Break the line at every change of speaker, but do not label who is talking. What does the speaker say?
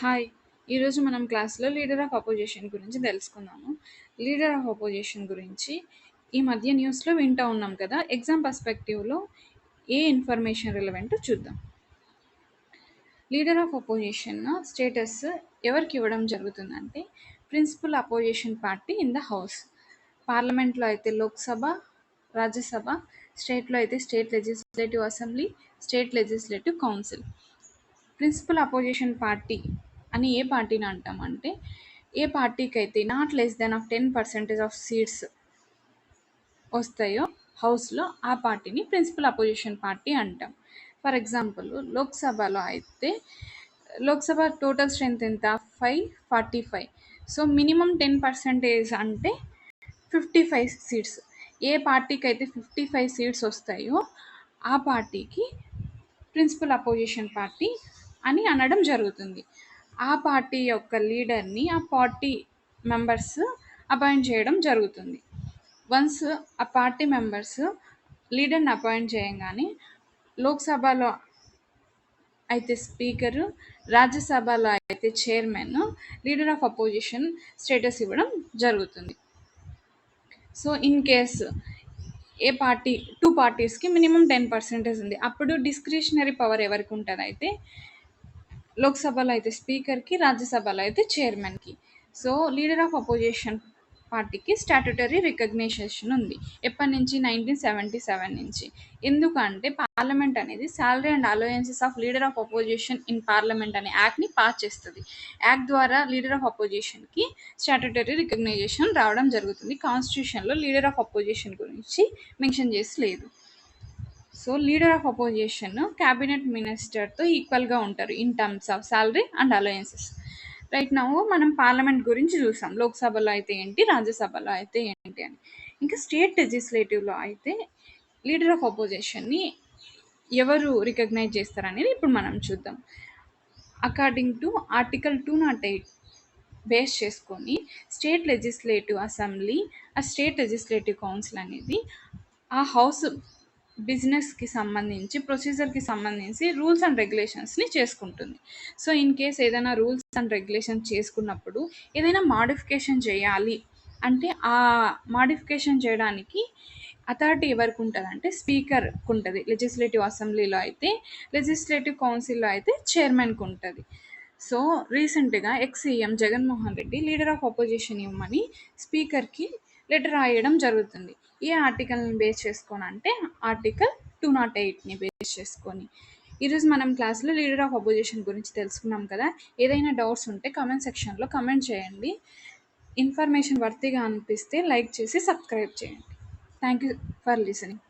Hi! ఈరోజు మనం క్లాస్‌లో లీడర్ ఆఫ్ అపోజిషన్ గురించి తెలుసుకుందాము. లీడర్ ఆఫ్ అపోజిషన్ గురించి ఈ మధ్య న్యూస్‌లో వింటా ఉన్నాం కదా! ఎగ్జామ్ పర్స్పెక్టివ్‌లో ఏ ఇన్ఫర్మేషన్ రిలవెంటో చూద్దాం. లీడర్ ఆఫ్ అపోజిషన్ స్టేటస్ ఎవరికి ఇవ్వడం జరుగుతుందంటే principal opposition party in the house. పార్లమెంట్‌లో అయితే లోక్‌సభ, రాజ్యసభ, స్టేట్‌లో అయితే state legislative assembly, state legislative council. Principal opposition party అని ఏ పార్టీని అంటామంటే ఏ పార్టీకి అయితే not less than of 10% of seats వస్తాయో హౌస్లో ఆ పార్టీని ప్రిన్సిపల్ అపోజిషన్ పార్టీ అంటాం. ఫర్ ఎగ్జాంపుల్ లోక్సభలో అయితే లోక్సభ టోటల్ స్ట్రెంత్ ఎంత 545. సో మినిమం 10% అంటే 55 సీట్స్. ఏ పార్టీకి అయితే 55 సీట్స్ వస్తాయో ఆ పార్టీకి ప్రిన్సిపల్ అపోజిషన్ పార్టీ అని అనడం జరుగుతుంది. ఆ పార్టీ యొక్క లీడర్ని ఆ పార్టీ మెంబర్స్ అపాయింట్ చేయడం జరుగుతుంది. వన్స్ ఆ పార్టీ మెంబర్స్ లీడర్ని అపాయింట్ చేయగానే లోక్సభలో అయితే స్పీకరు, రాజ్యసభలో అయితే chairman leader of opposition status ఇవ్వడం జరుగుతుంది. So in case A party 2 పార్టీస్కి మినిమం 10% ఉంది. అప్పుడు డిస్క్రిషనరీ పవర్ ఎవరికి ఉంటుంది అయితే లోక్సభలో అయితే స్పీకర్కి, రాజ్యసభలో అయితే చైర్మన్కి. సో లీడర్ ఆఫ్ అపోజిషన్ పార్టీకి స్టాట్యుటరీ రికగ్నైజేషన్ ఉంది. ఎప్పటి నుంచి 1977 నుంచి. ఎందుకంటే పార్లమెంట్ అనేది salary and allowances of leader of opposition in parliament అనే యాక్ట్ని పాస్ చేస్తుంది. యాక్ట్ ద్వారా లీడర్ ఆఫ్ అపోజిషన్కి స్టాట్యుటరీ రికగ్నైజేషన్ రావడం జరుగుతుంది. కాన్స్టిట్యూషన్లో లీడర్ ఆఫ్ అపోజిషన్ గురించి మెన్షన్ చేసి లేదు. So leader of opposition cabinet మినిస్టర్తో ఈక్వల్గా ఉంటారు in terms of salary and allowances. Right now మనం పార్లమెంట్ గురించి చూసాం. లోక్సభలో అయితే ఏంటి, రాజ్యసభలో అయితే ఏంటి అని. ఇంకా స్టేట్ లెజిస్లేటివ్లో అయితే లీడర్ ఆఫ్ అపోజిషన్ని ఎవరు రికగ్నైజ్ చేస్తారనేది ఇప్పుడు మనం చూద్దాం. అకార్డింగ్ టు ఆర్టికల్ 208 బేస్ చేసుకొని స్టేట్ లెజిస్లేటివ్ అసెంబ్లీ, ఆ స్టేట్ లెజిస్లేటివ్ కౌన్సిల్ అనేది ఆ హౌస్ బిజినెస్కి సంబంధించి ప్రొసీజర్కి సంబంధించి రూల్స్ అండ్ రెగ్యులేషన్స్ని చేసుకుంటుంది. సో ఇన్ కేస్ ఏదైనా రూల్స్ అండ్ రెగ్యులేషన్స్ చేసుకున్నప్పుడు ఏదైనా మాడిఫికేషన్ చేయాలి అంటే ఆ మాడిఫికేషన్ చేయడానికి అథారిటీ ఎవరికి ఉంటుంది అంటే స్పీకర్కి ఉంటుంది. లెజిస్లేటివ్ అసెంబ్లీలో అయితే, లెజిస్లేటివ్ కౌన్సిల్లో అయితే చైర్మన్కి ఉంటుంది. సో రీసెంట్గా CM Jaganmohan Reddy leader of opposition ఇవ్వమని స్పీకర్కి లెటర్ రాయడం జరుగుతుంది. ఏ ఆర్టికల్ని బేస్ చేసుకొని అంటే ఆర్టికల్ 208ని బేస్ చేసుకొని. ఈరోజు మనం క్లాస్లో లీడర్ ఆఫ్ అపోజిషన్ గురించి తెలుసుకున్నాం కదా. ఏదైనా డౌట్స్ ఉంటే కామెంట్ సెక్షన్లో కామెంట్ చేయండి. ఇన్ఫర్మేషన్ వర్తీగా అనిపిస్తే లైక్ చేసి సబ్స్క్రైబ్ చేయండి. Thank you for listening.